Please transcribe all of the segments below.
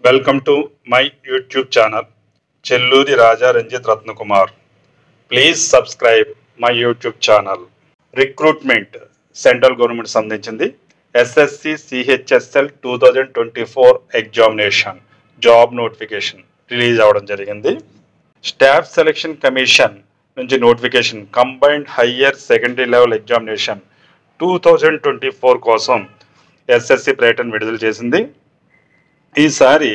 Welcome to my YouTube channel, Chelluri Raja Ranjit Ratnakumar. Please subscribe my YouTube channel. Recruitment central government సంబంధించింది. SSC CHSL 2024 examination job notification release అవ్వడం జరిగింది. Staff selection commission నుంచి notification combined higher secondary level examination 2024 కోసం SSC ప్రకటన విడుదల చేసింది. ఈసారి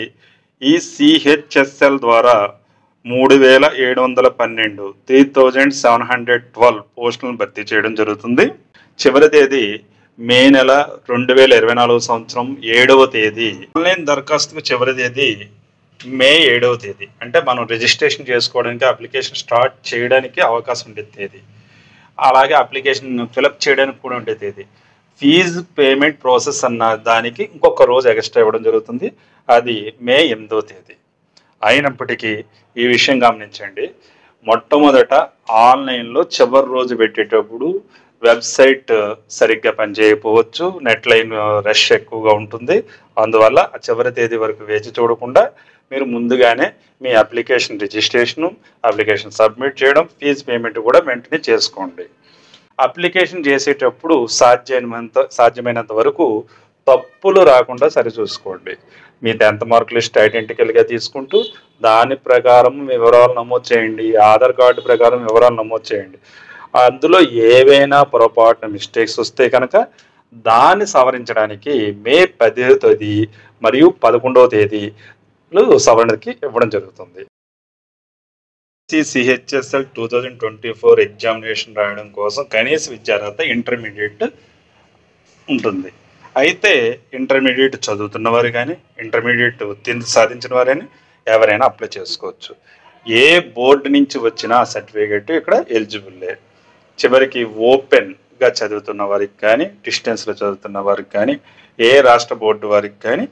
ఈ సిహెచ్ఎస్ఎల్ ద్వారా 3712 3712 పోస్టులను భర్తీ చేయడం జరుగుతుంది. చివరి తేదీ మే నెల 2024 సంవత్సరం 7వ తేదీ. ఆన్లైన్ దరఖాస్తుకు చివరి తేదీ మే 7వ తేదీ. అంటే మనం రిజిస్ట్రేషన్ చేసుకోవడానికి అప్లికేషన్ స్టార్ట్ చేయడానికి అవకాశం ఉండే తేదీ, అలాగే అప్లికేషన్ ఫిలప్ చేయడానికి కూడా ఉండే తేదీ. ఫీజు పేమెంట్ ప్రాసెస్ అన్న దానికి ఇంకొక రోజు ఎక్స్ట్రా ఇవ్వడం జరుగుతుంది. అది మే 8వ తేదీ. అయినప్పటికీ ఈ విషయం గమనించండి, మొట్టమొదట ఆన్లైన్లో చివరి రోజు పెట్టేటప్పుడు వెబ్సైట్ సరిగ్గా పనిచేయకపోవచ్చు, నెట్ లైన్ రష్ ఎక్కువగా ఉంటుంది. అందువల్ల చివరి తేదీ వరకు వేచి చూడకుండా మీరు ముందుగానే మీ అప్లికేషన్ రిజిస్ట్రేషను, అప్లికేషన్ సబ్మిట్ చేయడం, ఫీజు పేమెంట్ కూడా వెంటనే చేసుకోండి. అప్లికేషన్ చేసేటప్పుడు సాధ్యమైనంత వరకు తప్పులు రాకుండా సరిచూసుకోండి. మీ 10th మార్క్ లిస్ట్ ఐడెంటికల్గా తీసుకుంటూ దాని ప్రకారం వివరాలు నమోదు చేయండి. ఆధార్ కార్డు ప్రకారం వివరాలు నమోదు చేయండి. అందులో ఏవైనా పొరపాటున మిస్టేక్స్ వస్తే కనుక దాన్ని సవరించడానికి మే 10వ తేదీ మరియు 11వ తేదీలు సవరణకి ఇవ్వడం జరుగుతుంది. సిహెచ్ఎస్ఎల్ 2024 ఎగ్జామినేషన్ రాయడం కోసం కనీస విద్యార్హత ఇంటర్మీడియట్ ఉంటుంది. అయితే ఇంటర్మీడియట్ చదువుతున్న వారు కానీ, ఇంటర్మీడియట్ ఉత్తీర్ణత సాధించిన వారైనా ఎవరైనా అప్లై చేసుకోవచ్చు. ఏ బోర్డు నుంచి వచ్చిన సర్టిఫికేట్ ఇక్కడ ఎలిజిబుల్లే. చివరికి ఓపెన్గా చదువుతున్న వారికి కానీ, డిస్టెన్స్లో చదువుతున్న వారికి కానీ, ఏ రాష్ట్ర బోర్డు వారికి కానీ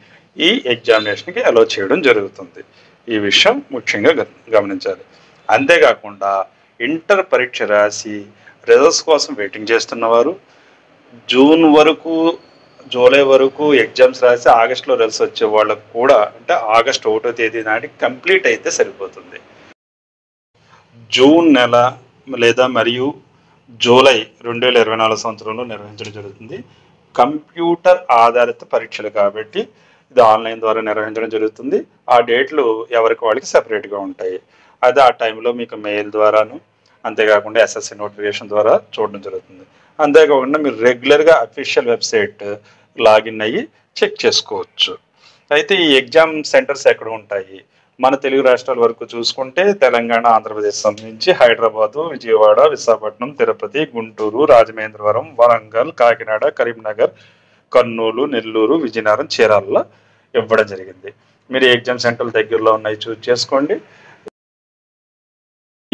ఈ ఎగ్జామినేషన్కి అలౌ చేయడం జరుగుతుంది. ఈ విషయం ముఖ్యంగా గమనించాలి. అంతేకాకుండా ఇంటర్ పరీక్ష రాసి రిజల్ట్స్ కోసం వెయిటింగ్ చేస్తున్నవారు, జూన్ వరకు జూలై వరకు ఎగ్జామ్స్ రాసి ఆగస్టులో రిజల్ట్స్ వచ్చే వాళ్ళకు కూడా, అంటే ఆగస్టు 1వ తేదీ నాటికి కంప్లీట్ అయితే సరిపోతుంది. జూన్ నెల లేదా మరియు జూలై 2024 సంవత్సరంలో నిర్వహించడం జరుగుతుంది. కంప్యూటర్ ఆధారిత పరీక్షలు కాబట్టి ఇది ఆన్లైన్ ద్వారా నిర్వహించడం జరుగుతుంది. ఆ డేట్లు ఎవరికి వాళ్ళకి సెపరేట్గా ఉంటాయి. అది ఆ టైంలో మీకు మెయిల్ ద్వారాను, అంతేకాకుండా ఎస్ఎస్సి నోటిఫికేషన్ ద్వారా చూడడం జరుగుతుంది. అంతేకాకుండా మీరు రెగ్యులర్గా అఫీషియల్ వెబ్సైట్ లాగిన్ అయ్యి చెక్ చేసుకోవచ్చు. అయితే ఈ ఎగ్జామ్ సెంటర్స్ ఎక్కడ ఉంటాయి? మన తెలుగు రాష్ట్రాల వరకు చూసుకుంటే తెలంగాణ, ఆంధ్రప్రదేశ్ సంబంధించి హైదరాబాదు, విజయవాడ, విశాఖపట్నం, తిరుపతి, గుంటూరు, రాజమహేంద్రవరం, వరంగల్, కాకినాడ, కరీంనగర్, కర్నూలు, నెల్లూరు, విజయనగరం, చీరాలలో ఇవ్వడం జరిగింది. మీరు ఎగ్జామ్ సెంటర్ల దగ్గరలో ఉన్నాయి చూస్ చేసుకోండి.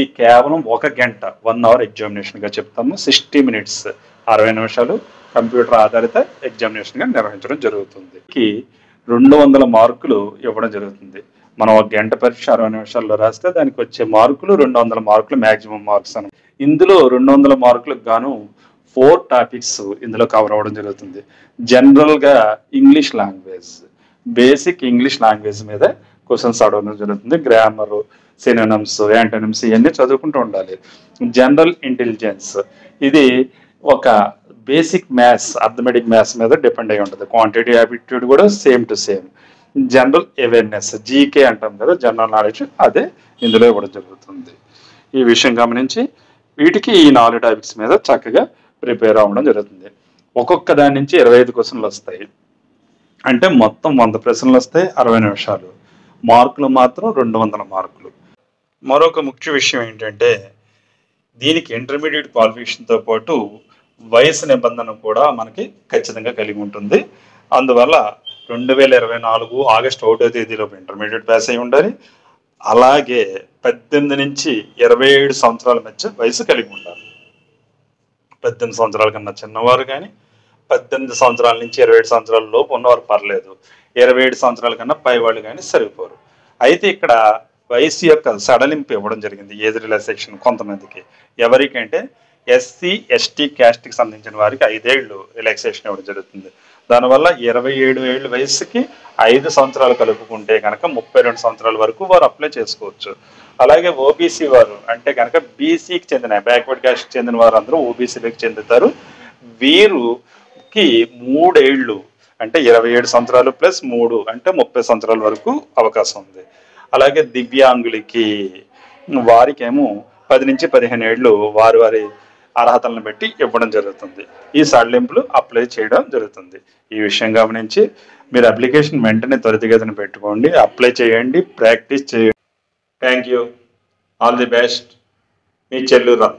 ఈ కేవలం 1 గంట 1 అవర్ ఎగ్జామినేషన్గా చెప్తాము. 60 minutes 60 నిమిషాలు కంప్యూటర్ ఆధారిత ఎగ్జామినేషన్గా నిర్వహించడం జరుగుతుంది. 200 మార్కులు ఇవ్వడం జరుగుతుంది. మనం 1 గంట పరీక్ష 60 నిమిషాల్లో రాస్తే దానికి వచ్చే మార్కులు 200 మార్కులు మ్యాక్సిమం మార్క్స్ అని. ఇందులో 200 మార్కులకు గాను 4 టాపిక్స్ ఇందులో కవర్ అవ్వడం జరుగుతుంది. జనరల్గా English language, basic English language మీద క్వశ్చన్స్ అడగడం జరుగుతుంది. గ్రామరు, సినోనిమ్స్, యాంటోనిమ్స్ ఇవన్నీ చదువుకుంటూ ఉండాలి. జనరల్ ఇంటెలిజెన్స్ ఇది ఒక బేసిక్ మ్యాథ్స్, అర్థమెటిక్ మ్యాథ్స్ మీద డిపెండ్ అయి ఉంటుంది. క్వాంటిటీ యాప్టిట్యూడ్ కూడా same to same. General awareness, GK అంటాం కదా, జనరల్ నాలెడ్జ్, అదే ఇందులో ఇవ్వడం జరుగుతుంది. ఈ విషయం గమనించి వీటికి ఈ 4 టాపిక్స్ మీద చక్కగా ప్రిపేర్ అవ్వడం జరుగుతుంది. ఒక్కొక్క దాని నుంచి 25 క్వశ్చన్లు వస్తాయి. అంటే మొత్తం 100 ప్రశ్నలు వస్తాయి. 60 నిమిషాలు. మార్కులు మాత్రం 200 మార్కులు. మరొక ముఖ్య విషయం ఏంటంటే దీనికి ఇంటర్మీడియట్ క్వాలిఫికేషన్తో పాటు వయసు నిబంధన కూడా మనకి ఖచ్చితంగా కలిగి ఉంటుంది. అందువల్ల 2024 ఆగస్టు 1వ తేదీలోపు ఇంటర్మీడియట్ పాస్ అయి ఉండాలి. అలాగే 18 నుంచి 27 సంవత్సరాల మధ్య వయసు కలిగి ఉండాలి. 18 సంవత్సరాల కన్నా చిన్నవారు కానీ, 18 సంవత్సరాల నుంచి 27 సంవత్సరాల లోపు ఉన్నవారు పర్లేదు. 27 సంవత్సరాల కన్నా పైవాళ్ళు కానీ సరిపోరు. అయితే ఇక్కడ వయసు యొక్క సడలింపు ఇవ్వడం జరిగింది. ఏజ్ రిలాక్సేషన్ కొంతమందికి. ఎవరికంటే ఎస్సీ ఎస్టీ క్యాస్ట్కి సంబంధించిన వారికి 5 ఏళ్ళు రిలాక్సేషన్ ఇవ్వడం జరుగుతుంది. దానివల్ల 27 ఏళ్ళ వయసుకి 5 సంవత్సరాలు కలుపుకుంటే కనుక 32 సంవత్సరాల వరకు వారు అప్లై చేసుకోవచ్చు. అలాగే ఓబీసీ వారు అంటే కనుక బీసీకి చెందిన బ్యాక్వర్డ్ క్యాస్ట్ చెందిన వారు అందరూ ఓబీసీలకు చెందుతారు. వీరుకి 3 ఏళ్ళు అంటే 27 సంవత్సరాలు ప్లస్ 3 అంటే 30 సంవత్సరాల వరకు అవకాశం ఉంది. అలాగే దివ్యాంగులకి వారికేమో 10 నుంచి 15 ఏళ్ళు వారి వారి అర్హతలను బట్టి ఇవ్వడం జరుగుతుంది. ఈ సడలింపులు అప్లై చేయడం జరుగుతుంది. ఈ విషయం గమనించి మీరు అప్లికేషన్ వెంటనే త్వరితగతిన పెట్టుకోండి, అప్లై చేయండి, ప్రాక్టీస్ చేయండి. Thank you. All the best. Me Chelluru Ratna.